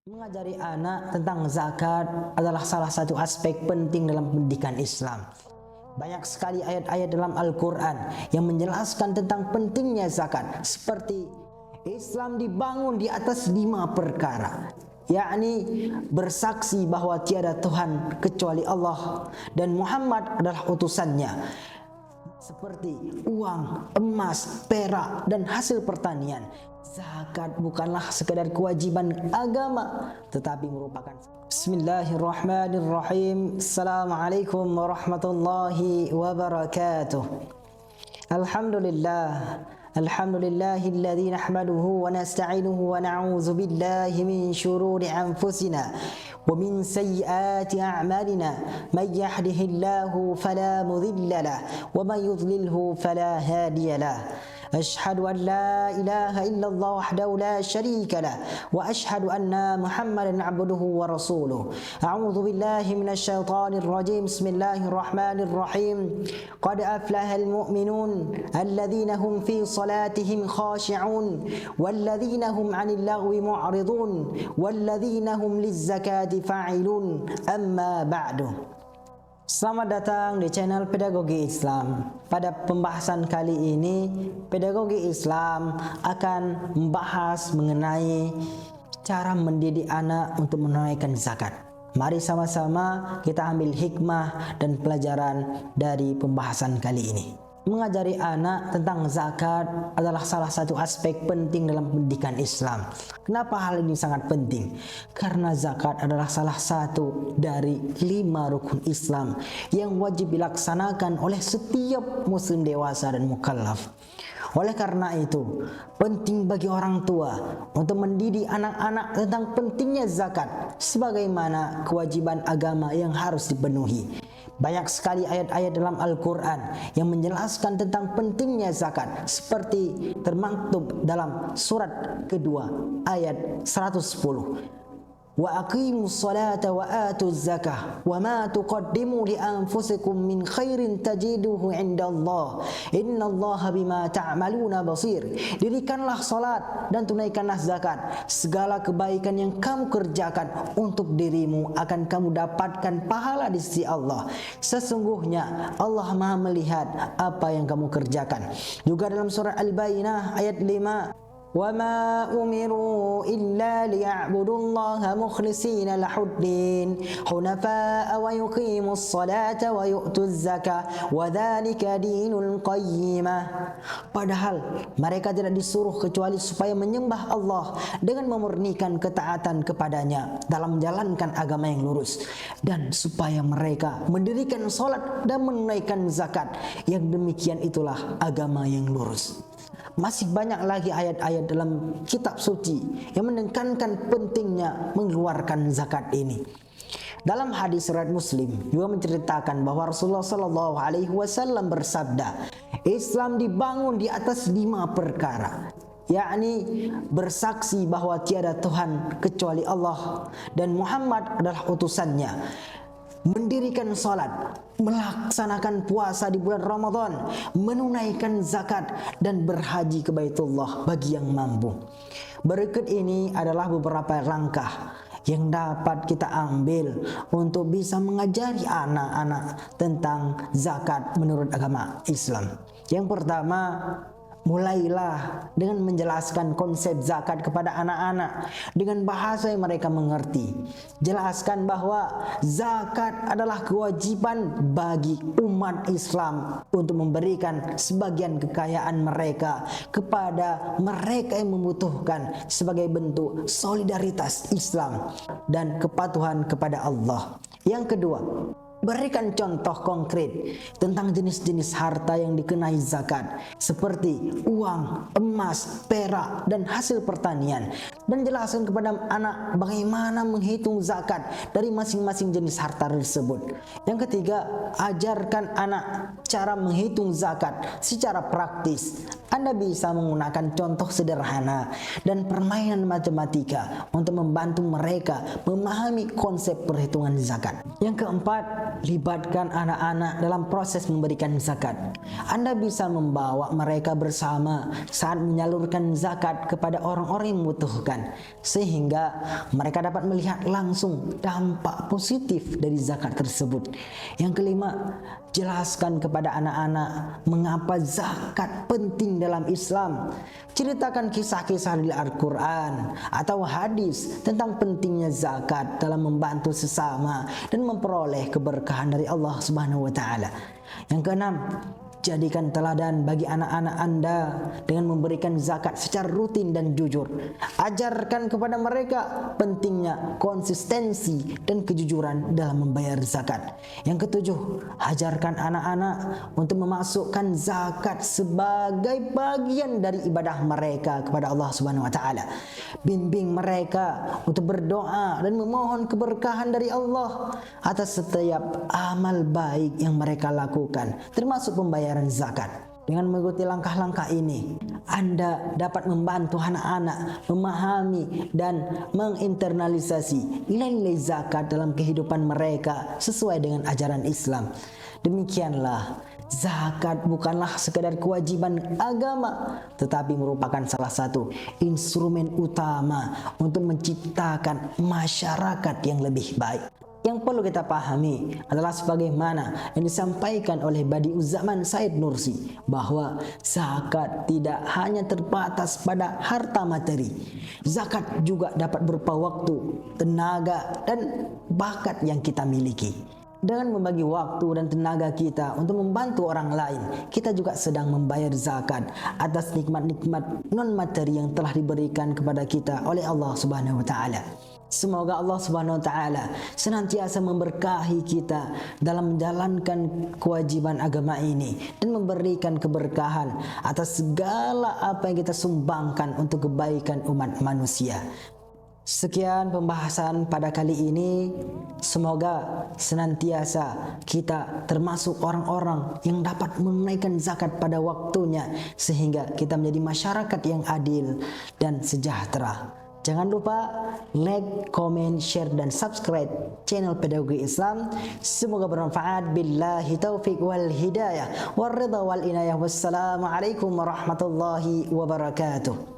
Mengajari anak tentang zakat adalah salah satu aspek penting dalam pendidikan Islam. Banyak sekali ayat-ayat dalam Al-Quran yang menjelaskan tentang pentingnya zakat, seperti Islam dibangun di atas 5 perkara, yakni bersaksi bahwa tiada Tuhan kecuali Allah dan Muhammad adalah utusannya, seperti uang, emas, perak, dan hasil pertanian. Zakat bukanlah sekedar kewajiban agama, tetapi merupakan Bismillahirrahmanirrahim. Assalamualaikum warahmatullahi wabarakatuh. Alhamdulillah. Alhamdulillahilladzi nahmaduhu wa nasta'inuhu wa na'udzu billahi min shururi anfusina wa min sayyiati a'malina. May yahdihillahu fala mudilla lahu wa may yudlilhu fala hadiya lahu. أشهد أن لا إله إلا الله وحده لا شريك له وأشهد أن محمدا عبده ورسوله. أعوذ بالله من الشيطان الرجيم. بسم الله الرحمن الرحيم. قد أفلح المؤمنون الذين هم في صلاتهم خاشعون والذين هم عن اللغو معرضون والذين هم للزكاة فاعلون. أما بعد. Selamat datang di channel Pedagogi Islam. Pada pembahasan kali ini, Pedagogi Islam akan membahas mengenai cara mendidik anak untuk menunaikan zakat. Mari sama-sama kita ambil hikmah dan pelajaran dari pembahasan kali ini. Mengajari anak tentang zakat adalah salah satu aspek penting dalam pendidikan Islam. Kenapa hal ini sangat penting? Karena zakat adalah salah satu dari 5 rukun Islam yang wajib dilaksanakan oleh setiap muslim dewasa dan mukallaf. Oleh karena itu, penting bagi orang tua untuk mendidik anak-anak tentang pentingnya zakat sebagaimana kewajiban agama yang harus dipenuhi. Banyak sekali ayat-ayat dalam Al-Quran yang menjelaskan tentang pentingnya zakat, seperti termaktub dalam surat kedua ayat 110. Wa aqimus salata wa atuz zakah wa ma tuqaddimu li anfusikum min khairin tajiduhu indallah innallaha bima ta'maluna basir. Dirikanlah salat dan tunaikanlah zakat. Segala kebaikan yang kamu kerjakan untuk dirimu akan kamu dapatkan pahala di sisi Allah. Sesungguhnya Allah Maha melihat apa yang kamu kerjakan. Juga dalam surah Al-Bayyinah ayat 5, وَمَا أُمِرُوا إِلَّا لِيَعْبُدُوا اللَّهَ مُخْلِصِينَ لَهُ الدِّينَ حُنَفَاءَ وَيُقِيمُوا الصَّلَاةَ وَيُؤْتُوا الزَّكَاةَ وَذَلِكَ دِينُ الْقَيِّمَةِ. Padahal mereka tidak disuruh kecuali supaya menyembah Allah dengan memurnikan ketaatan kepadanya dalam menjalankan agama yang lurus, dan supaya mereka mendirikan salat dan menunaikan zakat. Yang demikian itulah agama yang lurus. Masih banyak lagi ayat-ayat dalam kitab suci yang menekankan pentingnya mengeluarkan zakat ini. Dalam hadis riwayat Muslim juga menceritakan bahwa Rasulullah SAW bersabda, Islam dibangun di atas 5 perkara, yakni bersaksi bahwa tiada Tuhan kecuali Allah dan Muhammad adalah utusannya, mendirikan salat, melaksanakan puasa di bulan Ramadan, menunaikan zakat, dan berhaji ke Baitullah bagi yang mampu. Berikut ini adalah beberapa langkah yang dapat kita ambil untuk bisa mengajari anak-anak tentang zakat menurut agama Islam. Yang pertama, mulailah dengan menjelaskan konsep zakat kepada anak-anak dengan bahasa yang mereka mengerti. Jelaskan bahwa zakat adalah kewajiban bagi umat Islam untuk memberikan sebagian kekayaan mereka kepada mereka yang membutuhkan sebagai bentuk solidaritas Islam dan kepatuhan kepada Allah. Yang kedua, berikan contoh konkret tentang jenis-jenis harta yang dikenai zakat, seperti uang, emas, perak, dan hasil pertanian, dan jelaskan kepada anak bagaimana menghitung zakat dari masing-masing jenis harta tersebut. Yang ketiga, ajarkan anak cara menghitung zakat secara praktis Anda bisa menggunakan contoh sederhana dan permainan matematika untuk membantu mereka memahami konsep perhitungan zakat. Yang keempat, libatkan anak-anak dalam proses memberikan zakat. Anda bisa membawa mereka bersama saat menyalurkan zakat kepada orang-orang yang membutuhkan, sehingga mereka dapat melihat langsung dampak positif dari zakat tersebut. Yang kelima, jelaskan kepada anak-anak mengapa zakat penting dalam Islam. Ceritakan kisah-kisah dari Al-Quran atau hadis tentang pentingnya zakat dalam membantu sesama dan memperoleh keberkahan dari Allah Subhanahu wa taala. Yang keenam, jadikan teladan bagi anak-anak Anda dengan memberikan zakat secara rutin dan jujur. Ajarkan kepada mereka pentingnya konsistensi dan kejujuran dalam membayar zakat. Yang ketujuh, ajarkan anak-anak untuk memasukkan zakat sebagai bagian dari ibadah mereka kepada Allah Subhanahu wa taala. Bimbing mereka untuk berdoa dan memohon keberkahan dari Allah atas setiap amal baik yang mereka lakukan, termasuk pembayaran zakat. Dengan mengikuti langkah-langkah ini, Anda dapat membantu anak-anak memahami dan menginternalisasi nilai-nilai zakat dalam kehidupan mereka sesuai dengan ajaran Islam. Demikianlah, zakat bukanlah sekadar kewajiban agama, tetapi merupakan salah satu instrumen utama untuk menciptakan masyarakat yang lebih baik. Yang perlu kita pahami adalah sebagaimana yang disampaikan oleh Badi'uzzaman Said Nursi, bahwa zakat tidak hanya terbatas pada harta materi. Zakat juga dapat berupa waktu, tenaga, dan bakat yang kita miliki. Dengan membagi waktu dan tenaga kita untuk membantu orang lain, kita juga sedang membayar zakat atas nikmat-nikmat non-materi yang telah diberikan kepada kita oleh Allah Subhanahu wa taala. Semoga Allah Subhanahu wa taala senantiasa memberkahi kita dalam menjalankan kewajiban agama ini dan memberikan keberkahan atas segala apa yang kita sumbangkan untuk kebaikan umat manusia. Sekian pembahasan pada kali ini. Semoga senantiasa kita termasuk orang-orang yang dapat menunaikan zakat pada waktunya, sehingga kita menjadi masyarakat yang adil dan sejahtera. Jangan lupa like, comment, share, dan subscribe channel Pedagogi Islam. Semoga bermanfaat. Billahi taufiq wal hidayah wal ridha wal inayah. Wassalamualaikum warahmatullahi wabarakatuh.